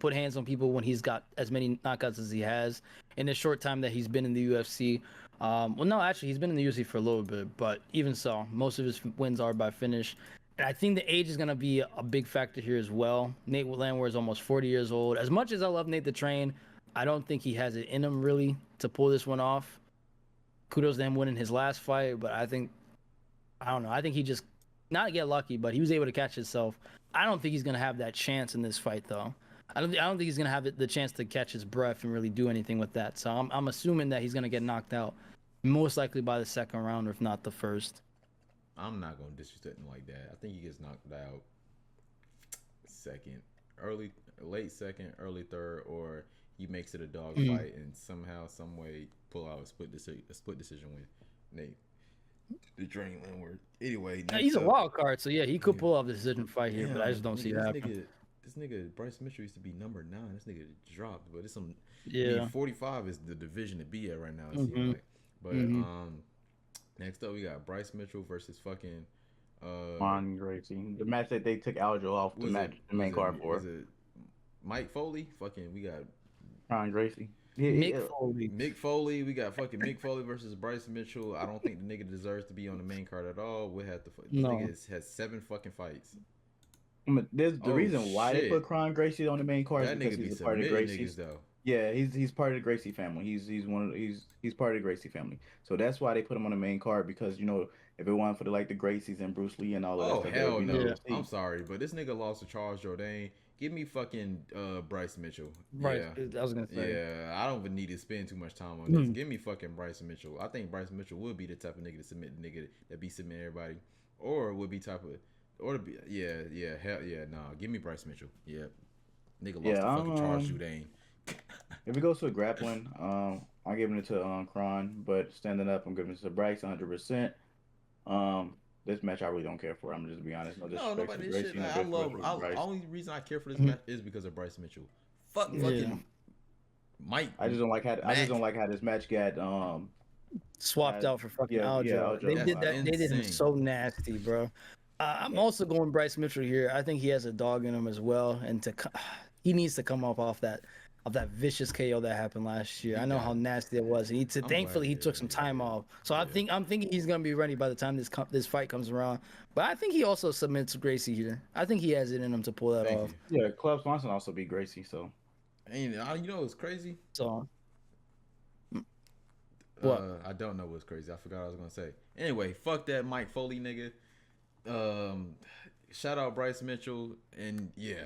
put hands on people when he's got as many knockouts as he has in the short time that he's been in the UFC. Well, no, actually, he's been in the UFC for a little bit, but even so, most of his wins are by finish. And I think the age is going to be a big factor here as well. Nate Landwehr is almost 40 years old. As much as I love Nate the Train, I don't think he has it in him really to pull this one off. Kudos to him winning his last fight, but I don't know. I think he just, not get lucky, but he was able to catch himself. I don't think he's going to have that chance in this fight, though. I don't think he's going to have the chance to catch his breath and really do anything with that. So I'm assuming that he's going to get knocked out, most likely by the second round, or if not the first. I'm not going to disrespect him like that. I think he gets knocked out late second, early third, or he makes it a dog fight and somehow, some way pull out a split decision win. Nate. The Drain Landwehr. Anyway, he's a wild card, so yeah, he could pull off the decision fight here, but I just don't see that. This nigga Bryce Mitchell used to be number 9. This nigga dropped, but it's some. Yeah. I mean, 45 is the division to be at right now. It seems like. But next up we got Bryce Mitchell versus fucking. Ron Gracie. The match that they took Aljo off the main card for. Was it Mike Foley? Fucking, we got. Ron Gracie. Mick Foley. Mick Foley. We got fucking Mick Foley versus Bryce Mitchell. I don't think the nigga deserves to be on the main card at all. We have to. The nigga has 7 fucking fights. There's the reason why they put Kron Gracie on the main card is because he's a part of Gracie. Though. Yeah, he's part of the Gracie family. He's part of the Gracie family. So that's why they put him on the main card because if it wasn't for the Gracies and Bruce Lee and all that stuff. Oh hell no! I'm sorry, but this nigga lost to Charles Jourdain. Give me fucking Bryce Mitchell. Right, yeah. I was gonna say. Yeah, I don't even need to spend too much time on this. Give me fucking Bryce Mitchell. I think Bryce Mitchell would be the type of nigga to submit the nigga that be submitting everybody, or would be type of, or to be hell yeah, nah. Give me Bryce Mitchell. Yeah, nigga lost to fucking Charles Jourdain. If it goes to grappling, I'm giving it to Kron, but standing up, I'm giving it to Bryce 100%. This match I really don't care for. I'm just be honest. No disrespect to Gracie. The only reason I care for this match is because of Bryce Mitchell. Fucking Mike. I just don't like how this match got swapped out for fucking Aljo. They did that. They did him so nasty, bro. I'm also going Bryce Mitchell here. I think he has a dog in him as well, and he needs to come off that vicious KO that happened last year. I know how nasty it was. Thankfully he took some time off. So I'm thinking he's gonna be ready by the time this fight comes around. But I think he also submits Gracie here. I think he has it in him to pull that off. Yeah, Club Swanson also beat Gracie. So, and what's crazy? So, what? I don't know what's crazy. I forgot what I was gonna say. Anyway, fuck that Mike Foley nigga. Shout out Bryce Mitchell, and yeah.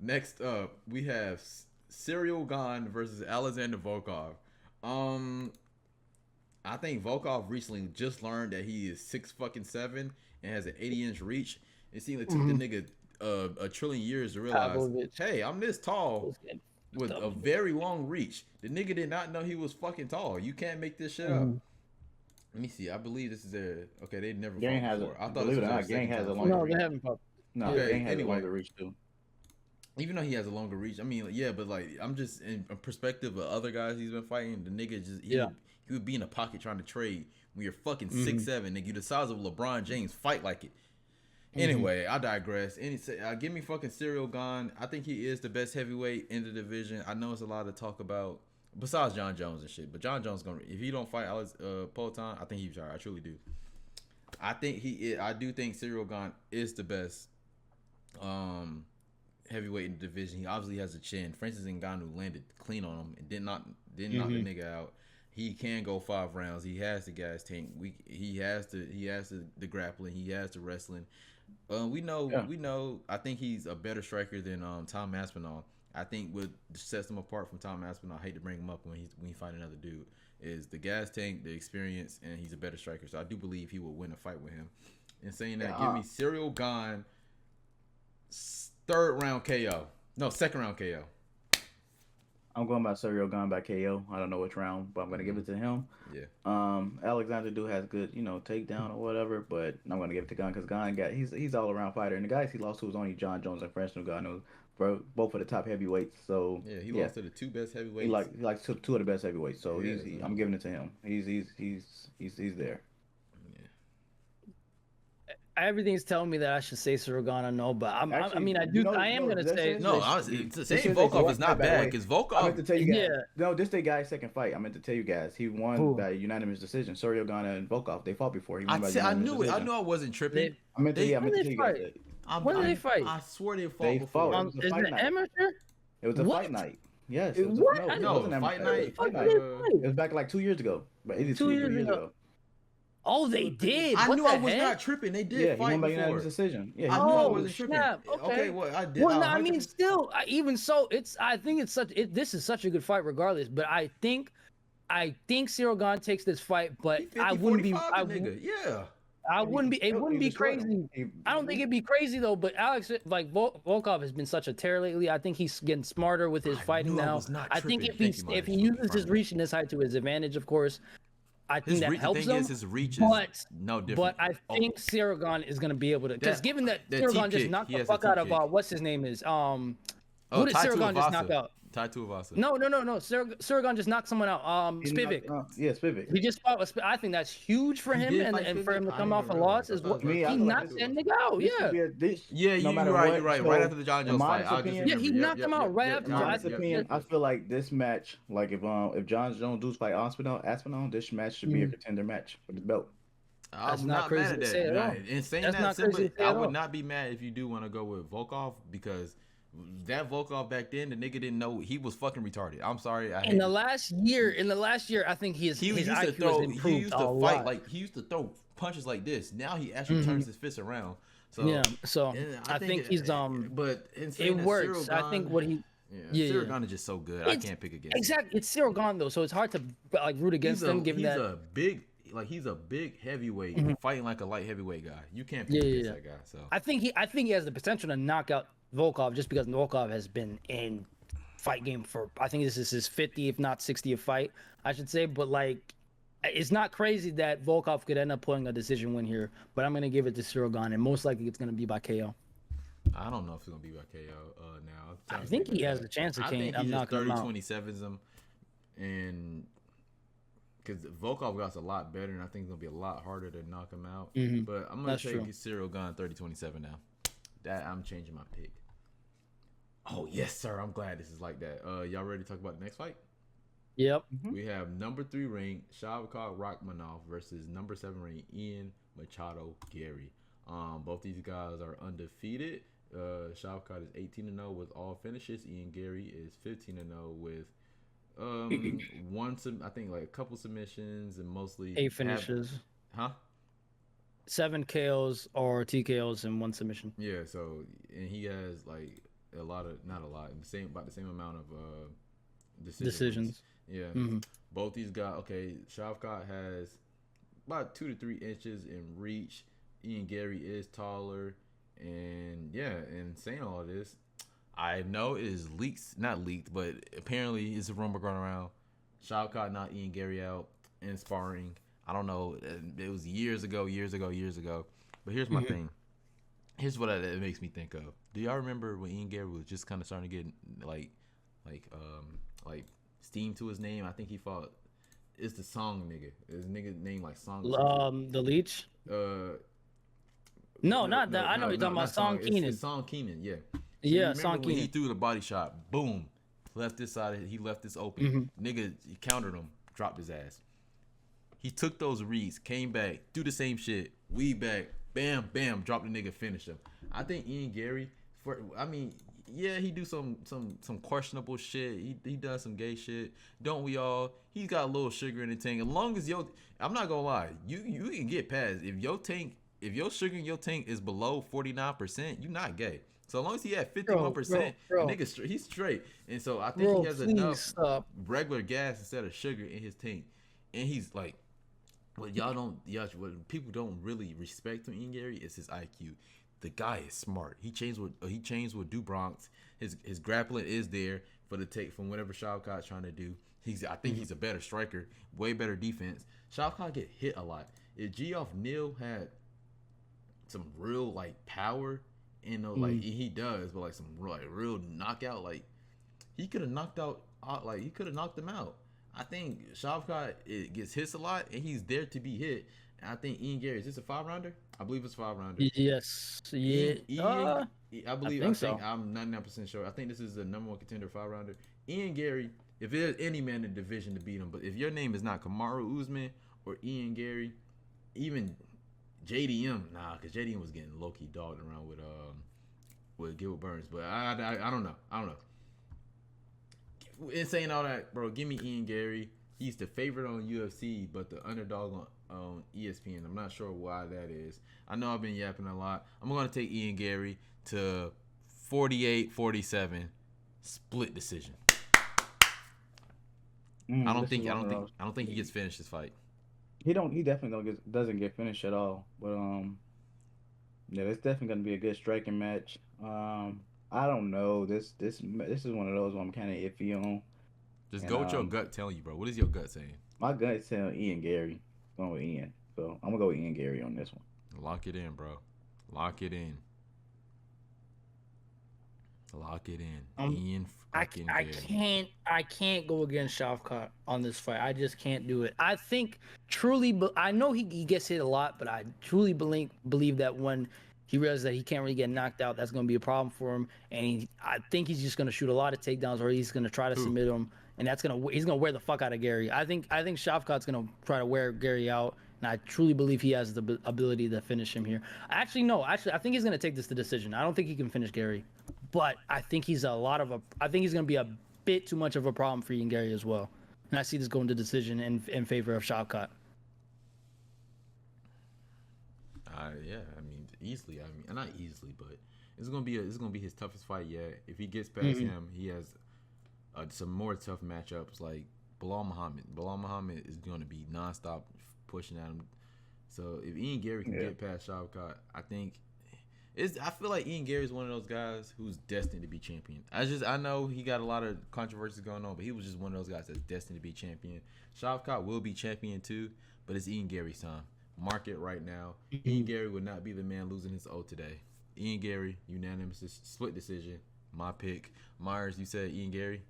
Next up, we have Cyril Gane versus Alexander Volkov. I think Volkov recently just learned that he is 6'7" and has an 80-inch reach. It seemed like it took the nigga a trillion years to realize, hey, I'm this tall with a very long reach. The nigga did not know he was fucking tall. You can't make this shit up. Let me see. I believe this is their okay. They never fought before. I thought this was Gang has a longer reach. No, they haven't fought. No, Gang has a longer reach too. Even though he has a longer reach, I mean, yeah, but like I'm just in perspective of other guys he's been fighting. The nigga just he would be in a pocket trying to trade when you're fucking 6'7", nigga. You the size of LeBron James. Fight like it. Anyway, I digress. Give me fucking Cyril Gane. I think he is the best heavyweight in the division. I know it's a lot to talk about besides John Jones and shit, but John Jones if he don't fight Alex Poatan, I think he's right. I truly do. I do think Cyril Gane is the best heavyweight in the division. He obviously has a chin. Francis Ngannou landed clean on him and didn't knock the nigga out. He can go 5 rounds. He has the gas tank. He has the grappling. He has the wrestling. We know. I think he's a better striker than Tom Aspinall. I think what sets him apart from Tom Aspinall, I hate to bring him up when he fight another dude, is the gas tank, the experience, and he's a better striker. So I do believe he will win a fight with him. In saying that, give me Cyril Gane, 3rd round KO. No, 2nd round KO. I'm going by Cyril Gane by KO. I don't know which round, but I'm gonna give it to him. Yeah. Alexander has good, takedown or whatever, but I'm gonna give it to Gane because Gane he's all around fighter, and the guys he lost to was only John Jones and Francis Ngannou, both of the top heavyweights. So he lost to the 2 best heavyweights. He likes 2 of the best heavyweights. So I'm giving it to him. He's there. Everything's telling me that I should say Cyril Gane, but I am gonna say no. Honestly, saying Volkov is not bad because Volkov. I meant to tell you guys. No, this their guy's second fight. I meant to tell you guys he won by unanimous decision. Cyril Gane and Volkov, they fought before. I knew it. I knew I wasn't tripping. I meant to tell you guys. When did they fight? I swear they fought before. Is it amateur? It was a fight night. Yes. It wasn't fight night. It was back like 2 years ago. But it is 2 years ago. Oh, they did. I knew I was not tripping. They did fight before. He won by decision. Yeah. I knew I wasn't tripping. Okay. Well, I did. Well, no, I mean, still, even so, I think it's this is such a good fight, regardless. But I think Cyril Gane takes this fight, but I wouldn't be. It wouldn't be crazy. I don't think it'd be crazy though. But Alex, Volkov has been such a tear lately. I think he's getting smarter with his fighting now. I think if he uses his reach and his height to his advantage, of course. I think that helps him. His reach is no different. But I think Cyril Gane is going to be able to, because given that Cyril Gane just knocked the fuck out of what's his name is who did Cyril Gane just knock out? Tai Tuivasa. No. Surigon just knocked someone out. Spivak. Yeah, Spivak. He just fought. I think that's huge for him, and for him to come off a loss is what he knocked that nigga out. Yeah. You're right. Right after the John Jones fight, he knocked him out right after. In my opinion, I feel like this match, like if John Jones does fight Aspinall, this match should be a contender match for the belt. I'm not mad at that. In saying that, Svmba, I would not be mad if you do want to go with Volkov, because that Volkov back then, the nigga didn't know he was fucking retarded. I'm sorry. In the last year, I think his IQ has improved he used to a fight lot. he used to throw punches like this. Now he actually turns his fists around. So yeah, so I think he's But it works. I think what he. Cyril Gane is just so good. I can't pick against him. Exactly, it's Cyril Gane though, so it's hard to like root against him. Given that he's a big heavyweight fighting like a light heavyweight guy. You can't pick against that guy. So I think he has the potential to knock out Volkov just because Volkov has been in fight game for, I think this is his 50th, if not 60th fight, I should say. But like, it's not crazy that Volkov could end up pulling a decision win here. But I'm gonna give it to Cyril Gane, and most likely it's gonna be by KO. I don't know if it's gonna be by KO now. I think he has a chance of KO. I'm not gonna 30-27s him, and because Volkov got a lot better, and I think it's gonna be a lot harder to knock him out. But I'm gonna take Cyril Gane 30-27 now. That I'm changing my pick. Oh yes, sir. I'm glad this is like that. Y'all ready to talk about the next fight? Yep. We have number 3 ranked Shavkat Rakhmonov versus number 7 ranked Ian Machado Gary. Both these guys are undefeated. Shavkat is 18-0 with all finishes. Ian Gary is 15-0 with I think like a couple submissions and mostly 8 finishes. 7 KOs or TKOs and 1 submission. Yeah, so and he has like about the same amount of decisions. Yeah. Both these guys, okay, Shavkat has about 2 to 3 inches in reach. Ian Gary is taller, and saying all this, I know it is not leaked, but apparently it's a rumor going around. Shavkat knocked Ian Gary out in sparring. I don't know. It was years ago. But here's my thing. Here's what it makes me think of. Do y'all remember when Ian Gary was just kind of starting to get like steam to his name? I think he fought. It's the Song nigga. His nigga name like Song. The Leech. No, not that. I know you're talking about Song Keenan. It's Song Keenan, yeah. Yeah, Song Keenan. He threw the body shot. Boom. Left this side. He left this open. Nigga, he countered him. Dropped his ass. He took those reads, came back, do the same shit, weed back, bam, bam, drop the nigga, finish him. I think Ian Gary, he do some questionable shit. He does some gay shit. Don't we all? He's got a little sugar in the tank. As long as I'm not gonna lie, you can get past if your sugar in your tank is below 49%, you're not gay. So as long as he had 51%, nigga, he's straight. And so I think he has enough regular gas instead of sugar in his tank. And he's like, what people don't really respect from Ian Gary is his IQ. The guy is smart. He changed with Du Bronx. His grappling is there for the take from whatever Shavkat's trying to do. I think he's a better striker, way better defense. Shavkat get hit a lot. If Geoff Neal had some real like power, he does, but like some real knockout, like he could have knocked them out. I think Shavkat gets hits a lot, and he's there to be hit. And I think Ian Gary, is this a 5-rounder? I believe it's a 5-rounder. Yes. Yeah. I think so. I'm 99% sure. I think this is the number 1 contender 5-rounder. Ian Gary, if there's any man in the division to beat him, but if your name is not Kamaru Usman or Ian Gary, even JDM, because JDM was getting low-key dogged around with Gilbert Burns. But I don't know. In saying all that, bro, give me Ian Gary. He's the favorite on UFC, but the underdog on ESPN. I'm not sure why that is. I know I've been yapping a lot. I'm going to take Ian Gary to 48-47 split decision. I don't think he gets finished this fight. He definitely doesn't get finished at all. But it's definitely going to be a good striking match. I don't know. This is one of those I'm kind of iffy on. Just go with your gut telling you, bro. What is your gut saying? My gut is telling Ian Gary. Going with Ian. So I'm going to go with Ian Gary on this one. Lock it in, bro. Lock it in. Lock it in. I fucking Gary. can't go against Shavkat on this fight. I just can't do it. I think truly, but I know he gets hit a lot, but I truly believe that when he realizes that he can't really get knocked out, that's going to be a problem for him. And I think he's just going to shoot a lot of takedowns, or he's going to try to submit him, and he's going to wear the fuck out of Gary. I think Shavkat's going to try to wear Gary out, and I truly believe he has the ability to finish him here. I think he's going to take this to decision. I don't think he can finish Gary. But I think he's I think he's going to be a bit too much of a problem for Ian Gary as well. And I see this going to decision in favor of Shavkat. Yeah, I mean, easily. I mean, not easily, but it's gonna be his toughest fight yet. If he gets past him, he has some more tough matchups like Bilal Muhammad. Bilal Muhammad is going to be nonstop pushing at him. So if Ian Gary can get past Shavkat, I feel like Ian Gary is one of those guys who's destined to be champion. I know he got a lot of controversies going on, but he was just one of those guys that's destined to be champion. Shavkat will be champion too, but it's Ian Gary's time. Mark it right now. Ian Gary would not be the man losing his O today. Ian Gary, unanimous split decision. My pick. Myers, you said Ian Gary?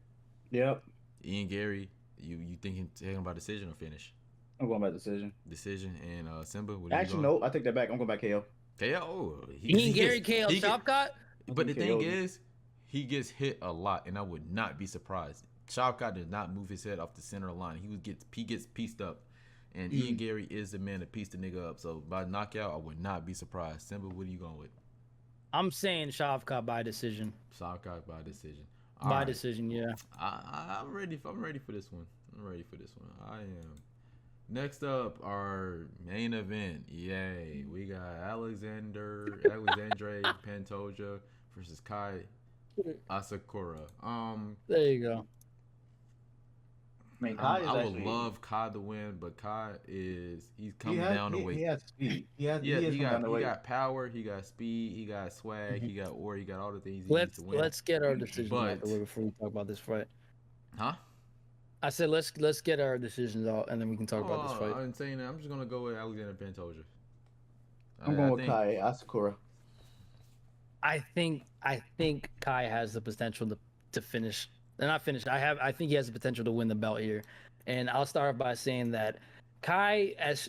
Yep. Ian Gary, you thinking about decision or finish? I'm going by decision. Decision. And Svmba, what actually, no, I take that back. I'm going back KO. KO. Ian Gary KO Shavkat? But the thing is, he gets hit a lot, and I would not be surprised. Shavkat does not move his head off the center line. He gets pieced up. And Ian Gary is the man to piece the nigga up. So by knockout, I would not be surprised. Svmba, what are you going with? I'm saying Shavkat by decision. Shavkat by decision. By decision, yeah. I'm ready for this one. I am. Next up, our main event. Yay. We got Alexandre Pantoja versus Kai Asakura. There you go. I mean, I would love Kai to win, but he's coming down the weight. He has speed. He got power, he got speed, he got swag, he got all the things he needs to win. Let's get our decision out the way before we talk about this fight. Huh? I said let's get our decisions out and then we can talk about this fight. I'm saying that. I'm just gonna go with Alexandre Pantoja. I'm going with Kai Asakura. I think Kai has the potential to finish. Not finish. I think he has the potential to win the belt here, and I'll start by saying that Kai, as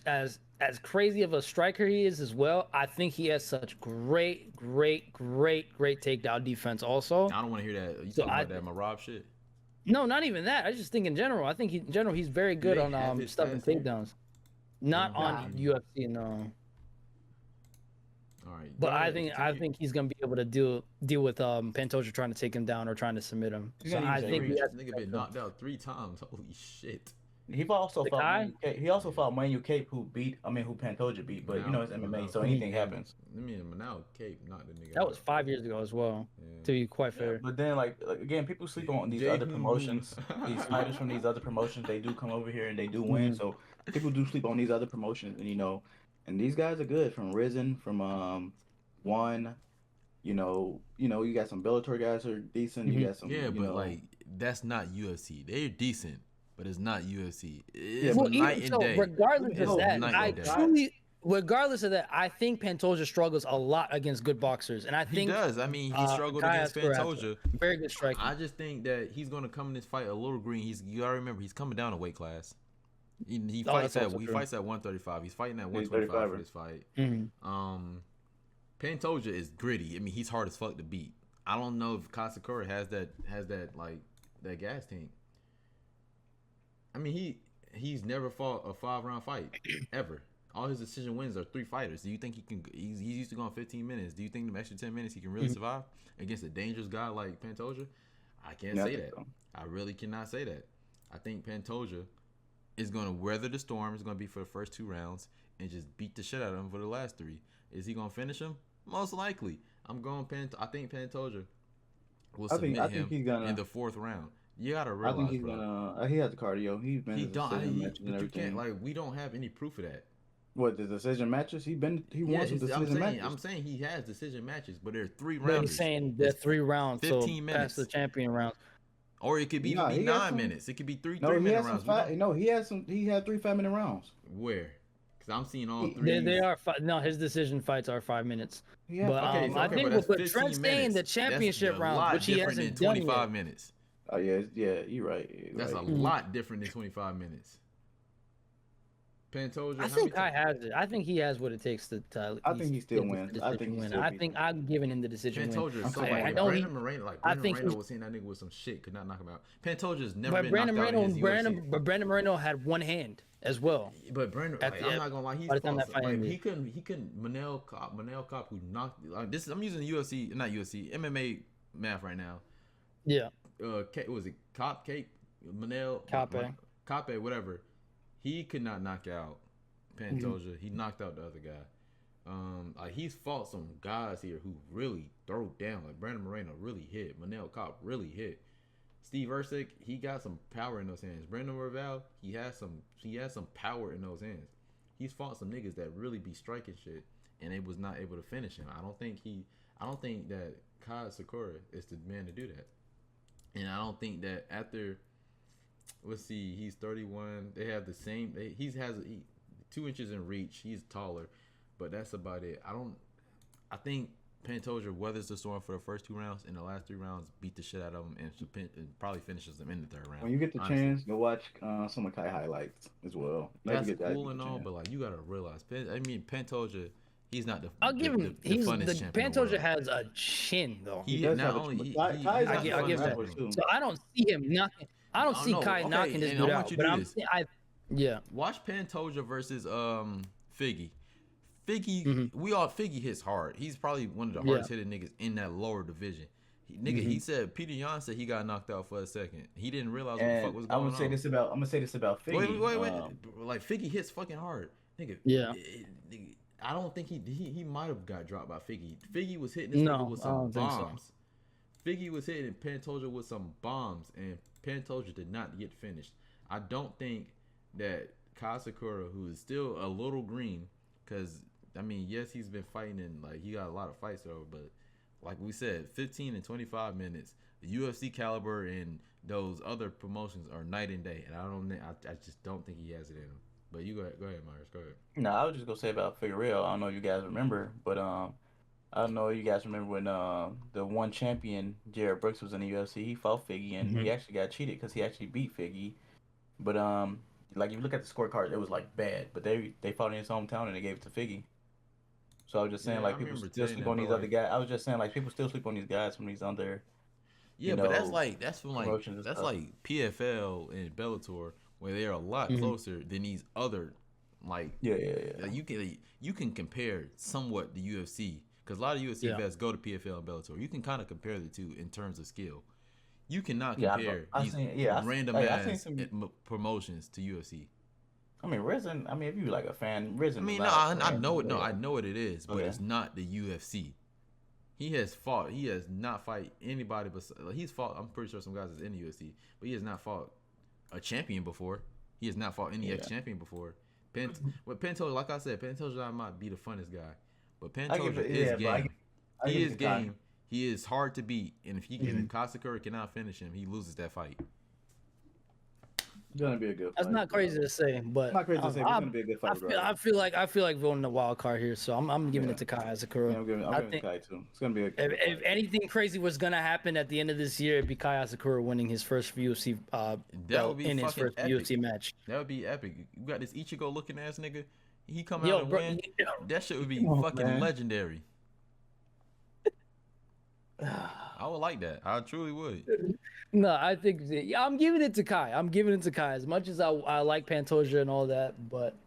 crazy of a striker he is as well, I think he has such great takedown defense. Also, I don't want to hear that. You talking about that Marab shit? No, not even that. I just think in general. I think he's very good on stuffing takedowns. Not on UFC, no. All right, but I think he's gonna be able to deal with Pantoja trying to take him down or trying to submit him. So I think this nigga been knocked out 3 times. Holy shit! He also fought Manu Cape, who Pantoja beat. But it's MMA, so anything happens. Manu Cape knocked the nigga. That was 5 years ago as well. Yeah. To be quite fair. But then, again, people sleep on these other promotions. These fighters from these other promotions, they do come over here and they do win. So people do sleep on these other promotions, and and these guys are good. From Risen, from One, you got some Bellator guys who are decent. You got some, but that's not UFC. They're decent, but it's not UFC. It's night and day. Regardless of that, I think Pantoja struggles a lot against good boxers, and I think he does. I mean, he struggled against Pantoja. Very good striking. I just think that he's going to come in this fight a little green. You gotta remember, he's coming down a weight class. He fights at 135. He's fighting at 125 for this fight. Pantoja is gritty. I mean, he's hard as fuck to beat. I don't know if Asakura has that gas tank. I mean, he's never fought a 5-round fight ever. All his decision wins are 3 fighters. Do you think he can? He's used to going 15 minutes. Do you think the extra 10 minutes he can really survive against a dangerous guy like Pantoja? I can't say that. I really cannot say that. I think Pantoja is going to weather the storm. It's going to be for the first 2 rounds and just beat the shit out of him for the last 3. Is he going to finish him? Most likely. I think Pantoja will submit him in the 4th round. You gotta realize, I think he's gonna. He has the cardio. He's been. We don't have any proof of that. What, the decision matches? He won some decision matches. I'm saying he has decision matches, but they're 3 rounds. But he's saying they're 3 rounds, 15 minutes. Past the champion rounds. Or it could be 9 minutes. It could be 3 3-minute rounds. He had 3 5-minute rounds. Where? Because I'm seeing all three. They are no. His decision fights are 5 minutes. Yeah, But I think that's with 15 Trent staying in the minutes. championship That's a round, lot which he different hasn't than done 25 yet. minutes. Oh yeah, you're right. That's a right. lot different than 25 minutes. Pantoja, I think Kai has it. I think he has what it takes to. I think he still wins. I think I'm giving him the decision win. Pantoja is so I like know Brandon Moreno was saying that nigga was some shit, could not knock him out. Pantoja's never been knocked out in his UFC. But Brandon Moreno had one hand as well. But Brandon, I'm not gonna lie, he couldn't Manel Cop who knocked like this. I'm using UFC, not UFC, MMA math right now. Yeah. Was it Cop Cape Manel Cape whatever? He could not knock out Pantoja. He knocked out the other guy. Like he's fought some guys here who really throw down. Like Brandon Moreno really hit. Manel Cop really hit. Steve Ercik, he got some power in those hands. Brandon Royval, he has some power in those hands. He's fought some niggas that really be striking shit, and they was not able to finish him. I don't think that Kai Sakura is the man to do that. And I don't think that after, let's see, he's 31. They have the same. He has 2 inches in reach. He's taller, but that's about it. I think Pantoja weathers the storm for the first 2 rounds, and the last 3 rounds beat the shit out of him, and probably finishes them in the 3rd round. When you get the chance, go watch some of Kai highlights as well. That's cool and all, but like you gotta realize, Pantoja. He's not the. I'll give him. The funnest champion. Pantoja has a chin though. He not only. I'll give that. So I don't see him knocking. I don't see Kai knocking this dude out. But yeah. Watch Pantoja versus Figgy. Figgy hits hard. He's probably one of the hardest hitting niggas in that lower division. He said Peter Yan said he got knocked out for a second. He didn't realize what the fuck was going on. I'm gonna say this about Figgy. Wait. Like Figgy hits fucking hard, nigga. Yeah. I don't think he might have got dropped by Figgy. Figgy was hitting this nigga with some bombs. So. Figgy was hitting Pantoja with some bombs, and Pantoja did not get finished. I don't think that Kai Sakura, who is still a little green, because I mean, yes, he's been fighting and like he got a lot of fights over, but like we said, 15 and 25 minutes, the UFC caliber and those other promotions are night and day, and I just don't think he has it in him. But you go ahead, Myers. Go ahead. No, I was just gonna say about Figueroa. I don't know if you guys remember, but I don't know if you guys remember when the one champion Jared Brooks was in the UFC. He fought Figgy and he actually got cheated because he actually beat Figgy. But like if you look at the scorecard, it was like bad. But they fought in his hometown and they gave it to Figgy. So I was just saying like people still sleep on these other guys. I was just saying like people still sleep on these guys from these other. Yeah, but that's from like PFL and Bellator, where they're a lot closer than these other, like Like you can compare somewhat the UFC, because a lot of UFC vets go to PFL and Bellator. You can kind of compare the two in terms of skill. You cannot compare these random ass promotions to UFC. I mean, Risen. I mean, if you like a fan, Risen. I mean, I know it. No, I know what it is, but it's not the UFC. He has not fight anybody but he's fought. I'm pretty sure some guys is in the UFC, but he has not fought a champion before. He has not fought any ex-champion before. Pantoja, like I said, Pantoja might be the funnest guy, but Pantoja is game. He is game. He is hard to beat, and if Kai Sakura cannot finish him, he loses that fight. It's gonna be a good fight. That's not crazy to say, but not crazy to say, but it's gonna be a good fight. I feel like voting the wild card here, so I'm giving it to Kai Sakura. Yeah, I'm giving Kai too. It's gonna be if anything crazy was gonna happen at the end of this year, it'd be Kai Sakura winning his first UFC his first epic. UFC match. That would be epic. You got this Ichigo looking ass nigga. He come out and win. That shit would be fucking legendary. I would like that. I truly would. No, I think I'm giving it to Kai. As much as I like Pantoja and all that, but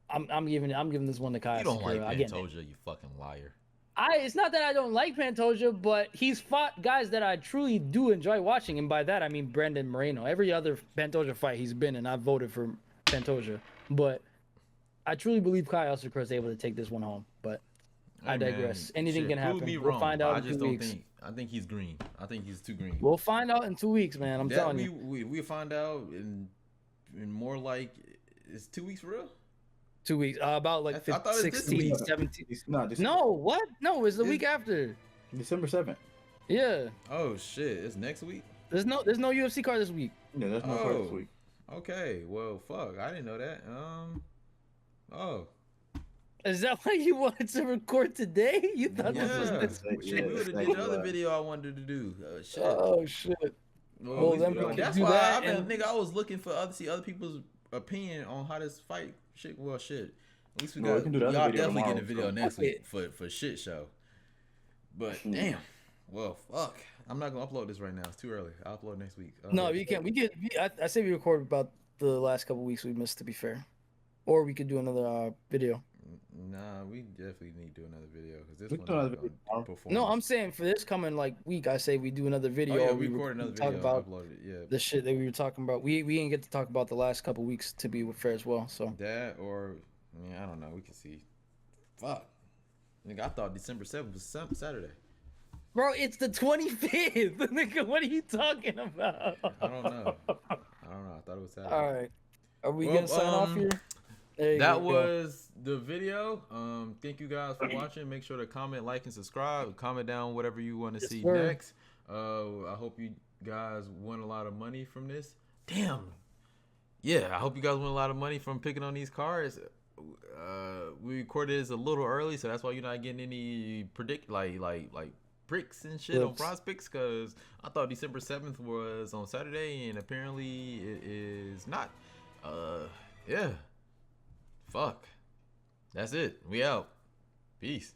I'm giving this one to Kai. You don't like Pantoja, you fucking liar. It's not that I don't like Pantoja, but he's fought guys that I truly do enjoy watching, and by that I mean Brandon Moreno. Every other Pantoja fight he's been in, I've voted for Pantoja. But I truly believe Kai Sakura is able to take this one home. But I digress. Anything can happen. We'll find out in 2 weeks. I think he's green. I think he's too green. We'll find out in 2 weeks, man. I'm telling you. We'll find out in more is 2 weeks real? 2 weeks. About like 16, 17. No, what? No, it's the week after. December 7th. Yeah. Oh shit! It's next week. There's no UFC card this week. Yeah, there's no card this week. Okay. Well, fuck. I didn't know that. Oh. Is that why you wanted to record today? You thought Yeah. this was next week? Shit, we would have did the other video I wanted to do. Shit. Oh shit. Well, then we can that's do why that. I mean, nigga, I was looking for other people's opinion on how this fight shit. Well, shit. At least we Well, got we can do the other y'all video definitely tomorrow, getting a video so. next week for shit show. But damn, well, fuck. I'm not gonna upload this right now. It's too early. I'll upload next week. No, you can't. I say we record about the last couple weeks we missed. To be fair, or we could do another video. Nah, we definitely need to do another video because this We one can do is another gonna video. perform. No, I'm saying for this coming like week, I say we do another video. Oh yeah, or we record another talk video. about Upload it. Yeah. the shit that we were talking about. We didn't get to talk about the last couple weeks to be fair as well. So That or I mean I don't know. We can see. Fuck. Nigga, I thought December 7th was Saturday. bro, it's the 25th. Nigga, what are you talking about? I don't know. I thought it was Saturday. All right, are we Well, gonna sign off here? There you That go. was the video. Thank you guys for watching. Make sure to comment, like, and subscribe. Comment down whatever you want to Yes, see sir. next. I hope you guys won a lot of money from this. Damn. Yeah, I hope you guys won a lot of money from picking on these cards. We recorded this a little early, so that's why you're not getting any pricks and shit on Flips. prospects, because I thought December 7th was on Saturday, and apparently it is not. Yeah. Fuck. That's it. We out. Peace.